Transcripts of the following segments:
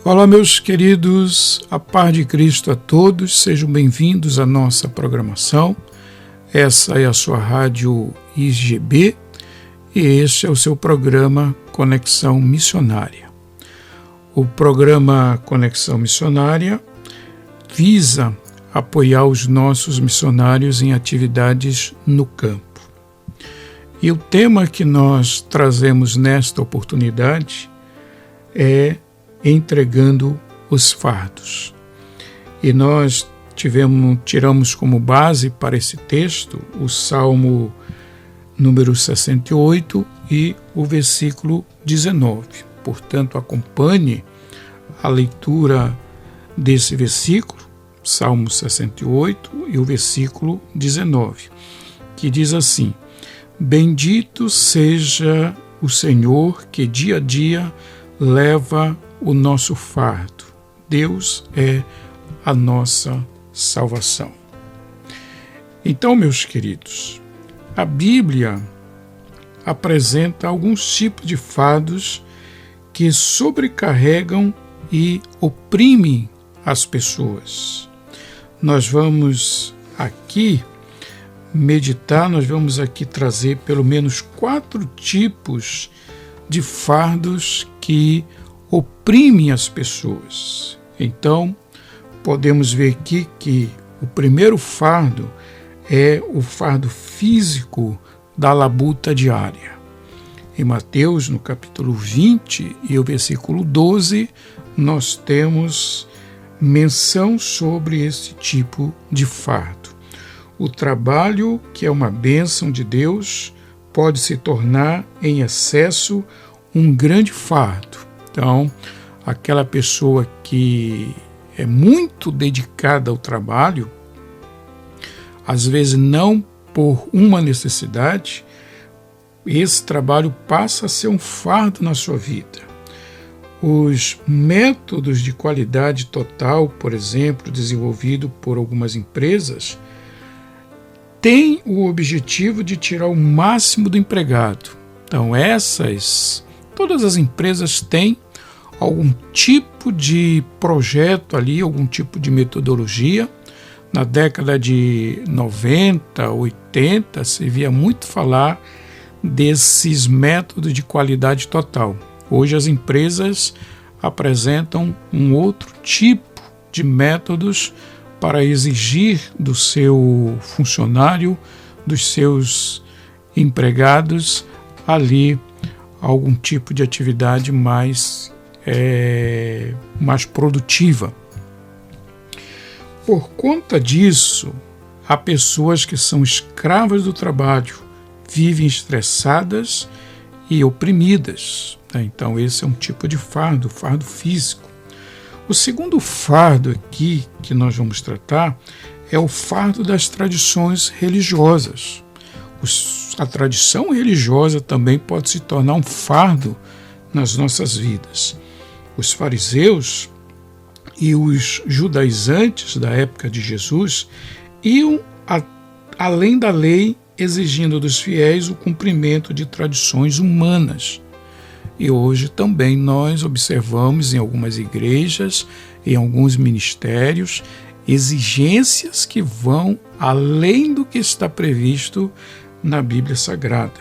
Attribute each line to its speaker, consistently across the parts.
Speaker 1: Olá, meus queridos, a paz de Cristo a todos, sejam bem-vindos à nossa programação. Essa é a sua rádio IGB e este é o seu programa Conexão Missionária. O programa Conexão Missionária visa apoiar os nossos missionários em atividades no campo. E o tema que nós trazemos nesta oportunidade é entregando os fardos. E nós tiramos como base para esse texto o Salmo número 68 e o versículo 19. Portanto, acompanhe a leitura desse versículo, Salmo 68 e o versículo 19, que diz assim: Bendito seja o Senhor que dia a dia leva o nosso fardo. Deus é a nossa salvação. Então, meus queridos, a Bíblia apresenta alguns tipos de fardos que sobrecarregam e oprimem as pessoas. Nós vamos aqui meditar, nós vamos aqui trazer pelo menos 4 tipos de fardos que oprimem as pessoas. Então, podemos ver aqui que o primeiro fardo é o fardo físico da labuta diária. Em Mateus, no capítulo 20 e o versículo 12, nós temos menção sobre esse tipo de fardo. O trabalho, que é uma bênção de Deus, pode se tornar em excesso um grande fardo. Então, aquela pessoa que é muito dedicada ao trabalho, às vezes não por uma necessidade, esse trabalho passa a ser um fardo na sua vida. Os métodos de qualidade total, por exemplo, desenvolvido por algumas empresas, têm o objetivo de tirar o máximo do empregado. Então, todas as empresas têm algum tipo de projeto ali, algum tipo de metodologia. Na década de 90, 80, se via muito falar desses métodos de qualidade total. Hoje as empresas apresentam um outro tipo de métodos para exigir do seu funcionário, dos seus empregados, ali algum tipo de atividade mais produtiva. Por conta disso, há pessoas que são escravas do trabalho, vivem estressadas e oprimidas. Então, esse é um tipo de fardo, fardo físico. O segundo fardo aqui que nós vamos tratar é o fardo das tradições religiosas. A tradição religiosa também pode se tornar um fardo nas nossas vidas. Os fariseus e os judaizantes da época de Jesus iam além da lei, exigindo dos fiéis o cumprimento de tradições humanas. E hoje também nós observamos em algumas igrejas, em alguns ministérios, exigências que vão além do que está previsto na Bíblia Sagrada.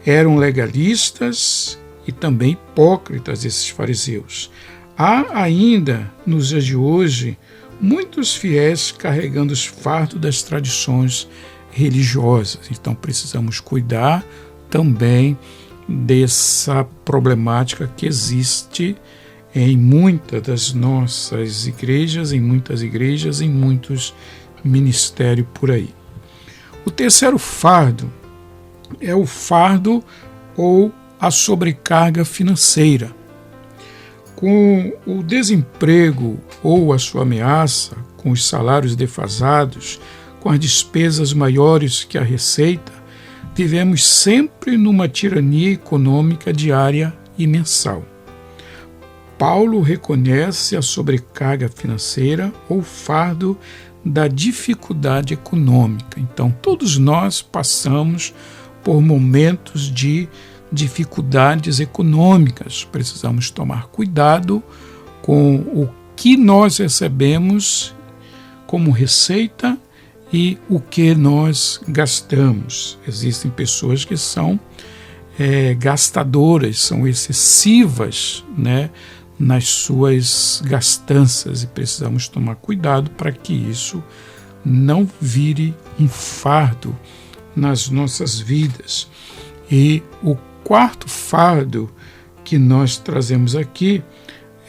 Speaker 1: Eram legalistas e também hipócritas esses fariseus. Há ainda, nos dias de hoje, muitos fiéis carregando os fardos das tradições religiosas. Então precisamos cuidar também dessa problemática que existe em muitas das nossas igrejas, em muitos ministérios por aí. O terceiro fardo é o fardo ou a sobrecarga financeira. Com o desemprego ou a sua ameaça, com os salários defasados, com as despesas maiores que a receita, vivemos sempre numa tirania econômica diária e mensal. Paulo reconhece a sobrecarga financeira ou fardo da dificuldade econômica. Então, todos nós passamos por momentos de dificuldades econômicas. Precisamos tomar cuidado com o que nós recebemos como receita e o que nós gastamos. Existem pessoas que são gastadoras, são excessivas, nas suas gastanças, e precisamos tomar cuidado para que isso não vire um fardo nas nossas vidas. E o quarto fardo que nós trazemos aqui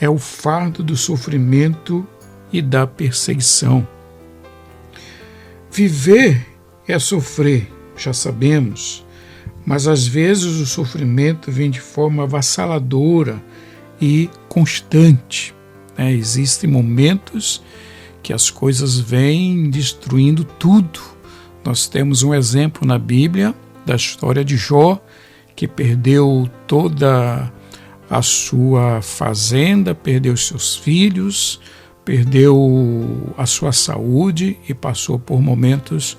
Speaker 1: é o fardo do sofrimento e da perseguição. Viver é sofrer, já sabemos, mas às vezes o sofrimento vem de forma avassaladora e constante. Existem momentos que as coisas vêm destruindo tudo. Nós temos um exemplo na Bíblia da história de Jó, que perdeu toda a sua fazenda, perdeu seus filhos, perdeu a sua saúde e passou por momentos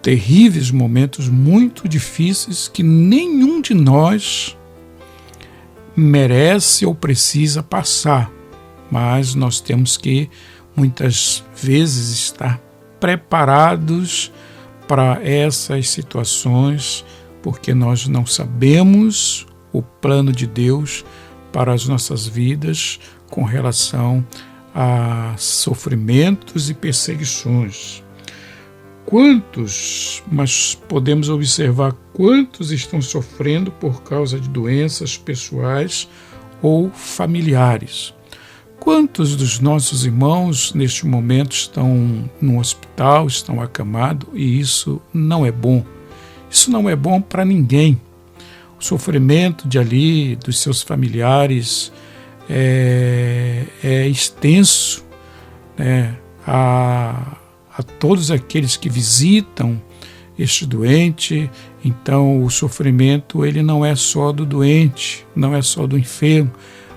Speaker 1: terríveis, momentos muito difíceis que nenhum de nós merece ou precisa passar, mas nós temos que muitas vezes estar preparados para essas situações, porque nós não sabemos o plano de Deus para as nossas vidas com relação a sofrimentos e perseguições. Mas podemos observar quantos estão sofrendo por causa de doenças pessoais ou familiares. Quantos dos nossos irmãos neste momento estão no hospital, estão acamados, e isso não é bom. Isso não é bom para ninguém. O sofrimento dos seus familiares é extenso, a todos aqueles que visitam este doente. Então o sofrimento ele não é só do doente, não é só do enfermo,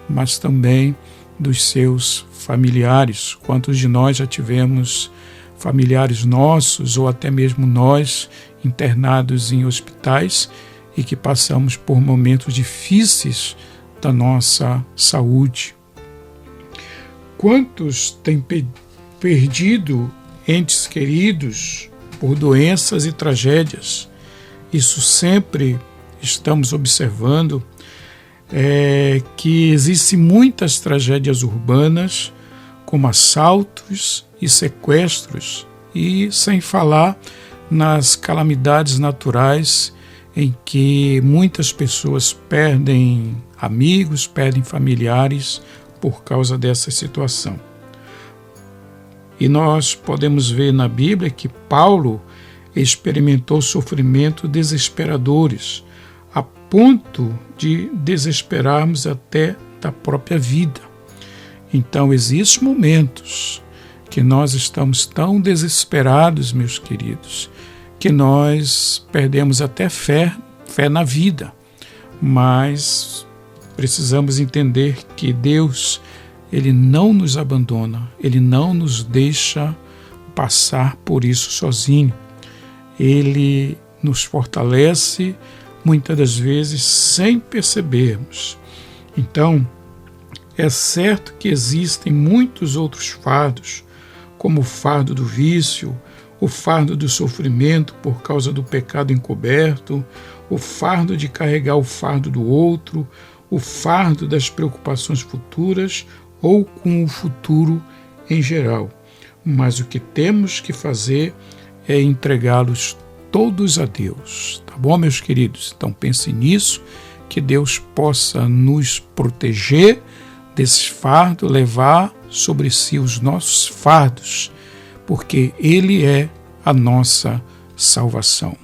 Speaker 1: mas também dos seus familiares. Quantos de nós já tivemos familiares nossos ou até mesmo nós internados em hospitais e que passamos por momentos difíceis da nossa saúde? Quantos têm perdido entes queridos por doenças e tragédias? Isso sempre estamos observando, que existem muitas tragédias urbanas, como assaltos e sequestros, e sem falar nas calamidades naturais em que muitas pessoas perdem amigos, perdem familiares por causa dessa situação. E nós podemos ver na Bíblia que Paulo experimentou sofrimentos desesperadores, a ponto de desesperarmos até da própria vida. Então, existem momentos que nós estamos tão desesperados, meus queridos, que nós perdemos até fé na vida. Mas precisamos entender que Deus, Ele não nos abandona, Ele não nos deixa passar por isso sozinho. Ele nos fortalece, muitas das vezes, sem percebermos. Então, é certo que existem muitos outros fardos, como o fardo do vício, o fardo do sofrimento por causa do pecado encoberto, o fardo de carregar o fardo do outro, o fardo das preocupações futuras ou com o futuro em geral. Mas o que temos que fazer é entregá-los todos a Deus. Tá bom, meus queridos? Então pensem nisso, que Deus possa nos proteger desses fardos, levar sobre si os nossos fardos, porque Ele é a nossa salvação.